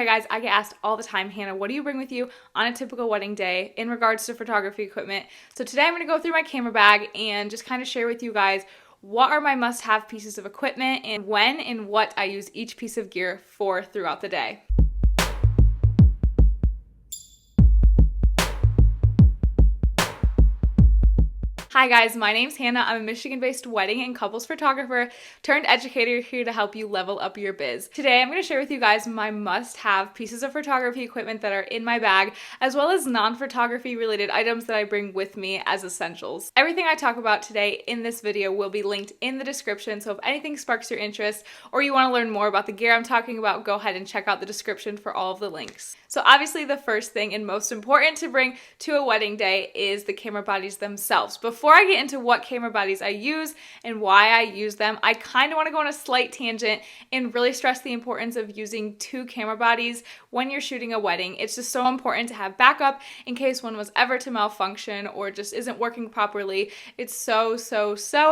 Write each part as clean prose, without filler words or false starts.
Hey guys, I get asked all the time, Hannah, what do you bring with you on a typical wedding day in regards to photography equipment? So today I'm going to go through my camera bag and just kind of share with you guys what are my must-have pieces of equipment and when and what I use each piece of gear for throughout the day. Hi guys, my name's Hannah. I'm a Michigan-based wedding and couples photographer turned educator here to help you level up your biz. Today I'm going to share with you guys my must-have pieces of photography equipment that are in my bag, as well as non-photography related items that I bring with me as essentials. Everything I talk about today in this video will be linked in the description, so if anything sparks your interest or you want to learn more about the gear I'm talking about, go ahead and check out the description for all of the links. So obviously the first thing and most important to bring to a wedding day is the camera bodies themselves. Before I get into what camera bodies I use and why I use them, I kind of want to go on a slight tangent and really stress the importance of using two camera bodies when you're shooting a wedding. It's just so important to have backup in case one was ever to malfunction or just isn't working properly. It's so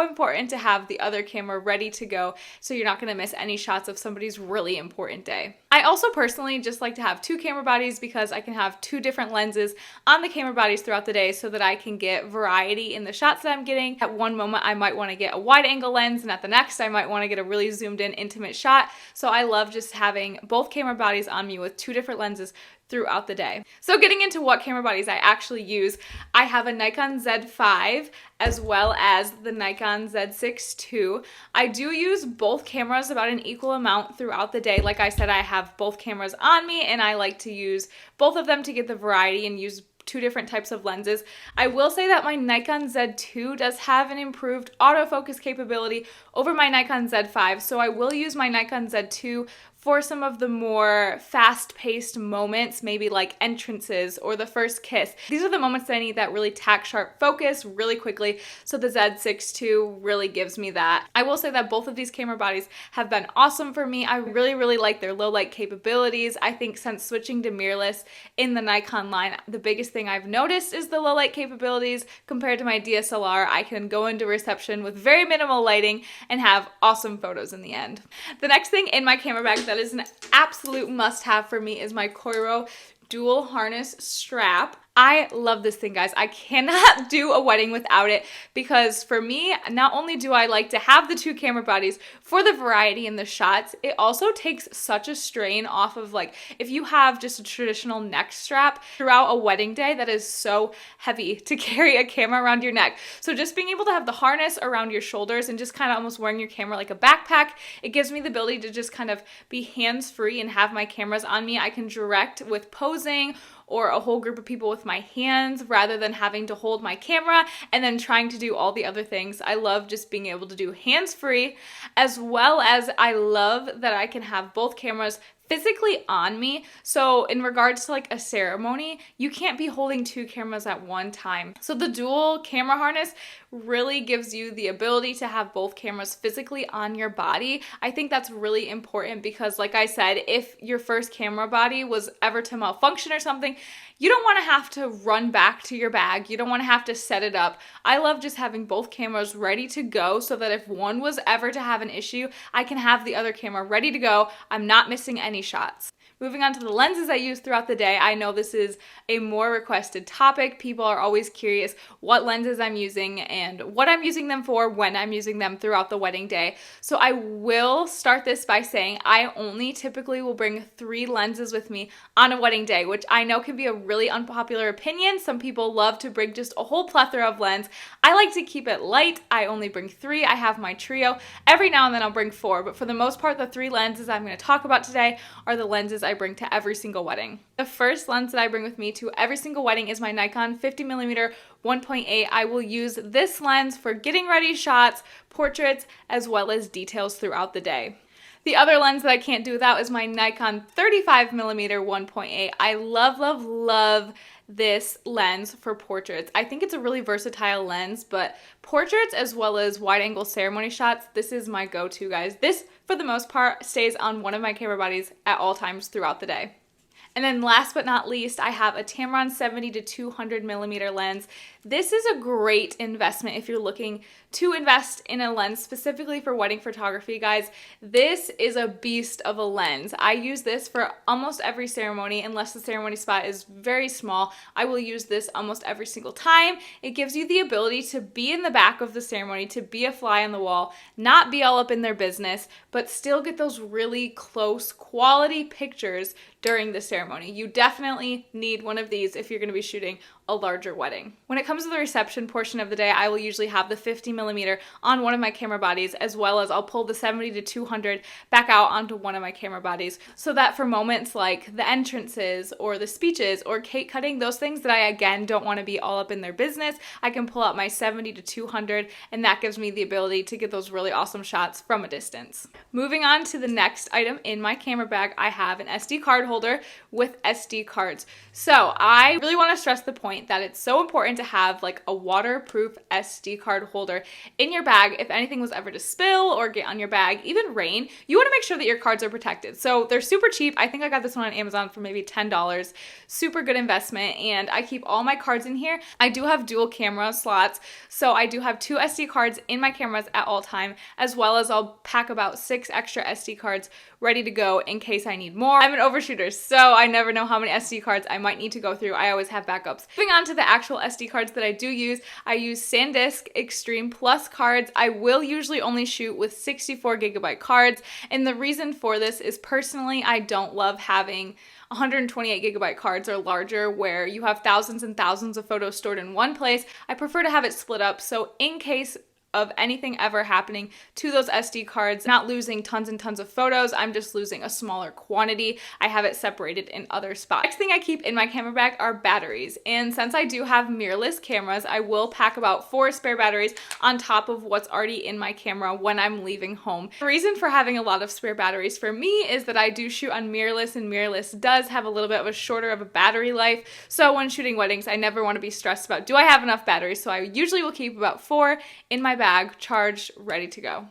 important to have the other camera ready to go so you're not going to miss any shots of somebody's really important day. I also personally just like to have two camera bodies because I can have two different lenses on the camera bodies throughout the day so that I can get variety in the shots that I'm getting. At one moment I might want to get a wide angle lens and at the next I might want to get a really zoomed in intimate shot. So I love just having both camera bodies on me with two different lenses throughout the day. So getting into what camera bodies I actually use, I have a Nikon Z5 as well as the Nikon Z6 II. I do use both cameras about an equal amount throughout the day. Like I said, I have both cameras on me and I like to use both of them to get the variety and use two different types of lenses. I will say that my Nikon Z2 does have an improved autofocus capability over my Nikon Z5, so I will use my Nikon Z2 for some of the more fast-paced moments, maybe like entrances or the first kiss. These are the moments that I need that really tack-sharp focus really quickly, so the Z6 II really gives me that. I will say that both of these camera bodies have been awesome for me. I really like their low-light capabilities. I think since switching to mirrorless in the Nikon line, the biggest thing I've noticed is the low-light capabilities. Compared to my DSLR, I can go into reception with very minimal lighting and have awesome photos in the end. The next thing in my camera bag that is an absolute must-have for me is my Coiro dual harness strap. I love this thing, guys. I cannot do a wedding without it because for me, not only do I like to have the two camera bodies for the variety in the shots, it also takes such a strain off of like, if you have just a traditional neck strap throughout a wedding day, that is so heavy to carry a camera around your neck. So just being able to have the harness around your shoulders and just kind of almost wearing your camera like a backpack, it gives me the ability to just kind of be hands-free and have my cameras on me. I can direct with posing or a whole group of people with my hands rather than having to hold my camera and then trying to do all the other things. I love just being able to do hands-free, as well as I love that I can have both cameras physically on me. So in regards to like a ceremony, you can't be holding two cameras at one time. So the dual camera harness really gives you the ability to have both cameras physically on your body. I think that's really important because like I said, if your first camera body was ever to malfunction or something, you don't want to have to run back to your bag. You don't want to have to set it up. I love just having both cameras ready to go so that if one was ever to have an issue, I can have the other camera ready to go. I'm not missing any shots. Moving on to the lenses I use throughout the day, I know this is a more requested topic. People are always curious what lenses I'm using and what I'm using them for when I'm using them throughout the wedding day. So I will start this by saying I only typically will bring 3 lenses with me on a wedding day, which I know can be a really unpopular opinion. Some people love to bring just a whole plethora of lens. I like to keep it light. I only bring 3. I have my trio. Every now and then I'll bring 4, but for the most part, the 3 lenses I'm going to talk about today are the lenses I bring to every single wedding. The first lens that I bring with me to every single wedding is my Nikon 50mm 1.8. I will use this lens for getting ready shots, portraits, as well as details throughout the day. The other lens that I can't do without is my Nikon 35mm 1.8. I love this lens for portraits. I think it's a really versatile lens, but portraits as well as wide angle ceremony shots, this is my go-to, guys. This, for the most part, stays on one of my camera bodies at all times throughout the day. And then last but not least, I have a Tamron 70 to 200 millimeter lens. This is a great investment if you're looking to invest in a lens specifically for wedding photography, guys. This is a beast of a lens. I use this for almost every ceremony, unless the ceremony spot is very small. I will use this almost every single time. It gives you the ability to be in the back of the ceremony, to be a fly on the wall, not be all up in their business, but still get those really close quality pictures during the ceremony. You definitely need one of these if you're going to be shooting a larger wedding. When it comes to the reception portion of the day, I will usually have the 50 millimeter on one of my camera bodies, as well as I'll pull the 70 to 200 back out onto one of my camera bodies, so that for moments like the entrances or the speeches or cake cutting, those things that I again don't want to be all up in their business, I can pull out my 70 to 200, and that gives me the ability to get those really awesome shots from a distance. Moving on to the next item in my camera bag, I have an SD card holder with SD cards. So I really want to stress the point that it's so important to have like a waterproof SD card holder in your bag. If anything was ever to spill or get on your bag, even rain, you want to make sure that your cards are protected. So they're super cheap. I think I got this one on Amazon for maybe $10. Super good investment, and I keep all my cards in here. I do have dual camera slots, so I do have 2 SD cards in my cameras at all time, as well as I'll pack about 6 extra SD cards ready to go in case I need more. I'm an overshooter, so I never know how many SD cards I might need to go through. I always have backups. Moving on to the actual SD cards that I use SanDisk Extreme Plus cards. I will usually only shoot with 64 gigabyte cards, and the reason for this is personally I don't love having 128 gigabyte cards or larger where you have thousands and thousands of photos stored in one place. I prefer to have it split up, so in case of anything ever happening to those SD cards, not losing tons and tons of photos, I'm just losing a smaller quantity. I have it separated in other spots. Next thing I keep in my camera bag are batteries, and since I do have mirrorless cameras, I will pack about 4 spare batteries on top of what's already in my camera when I'm leaving home. The reason for having a lot of spare batteries for me is that I do shoot on mirrorless, and mirrorless does have a little bit of a shorter of a battery life, so when shooting weddings, I never want to be stressed about, do I have enough batteries? So I usually will keep about 4 in my bag, charged, ready to go.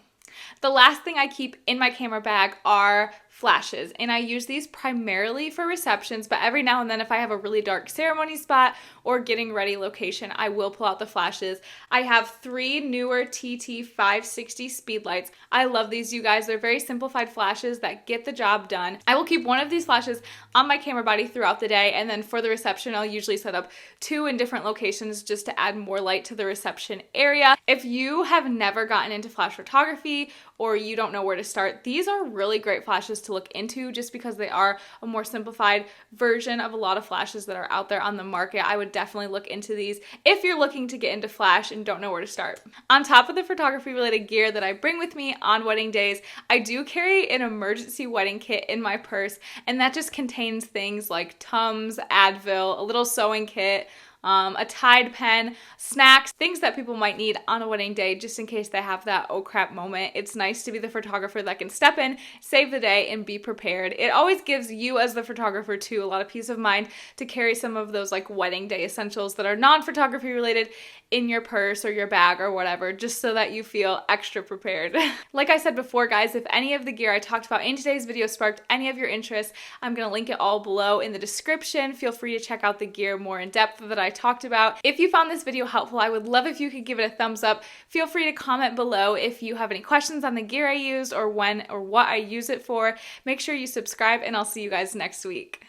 The last thing I keep in my camera bag are flashes, and I use these primarily for receptions, but every now and then if I have a really dark ceremony spot or getting ready location, I will pull out the flashes. I have 3 newer TT560 speed lights. I love these, you guys. They're very simplified flashes that get the job done. I will keep one of these flashes on my camera body throughout the day, and then for the reception, I'll usually set up 2 in different locations just to add more light to the reception area. If you have never gotten into flash photography or you don't know where to start, these are really great flashes to look into just because they are a more simplified version of a lot of flashes that are out there on the market. I would definitely look into these if you're looking to get into flash and don't know where to start. On top of the photography related gear that I bring with me on wedding days, I do carry an emergency wedding kit in my purse, and that just contains things like Tums, Advil, a little sewing kit, a Tide pen, snacks, things that people might need on a wedding day just in case they have that oh crap moment. It's nice to be the photographer that can step in, save the day, and be prepared. It always gives you as the photographer too a lot of peace of mind to carry some of those like wedding day essentials that are non-photography related in your purse or your bag or whatever, just so that you feel extra prepared. Like I said before, guys, if any of the gear I talked about in today's video sparked any of your interest, I'm gonna link it all below in the description. Feel free to check out the gear more in depth that I talked about. If you found this video helpful, I would love if you could give it a thumbs up. Feel free to comment below if you have any questions on the gear I used or when or what I use it for. Make sure you subscribe, and I'll see you guys next week.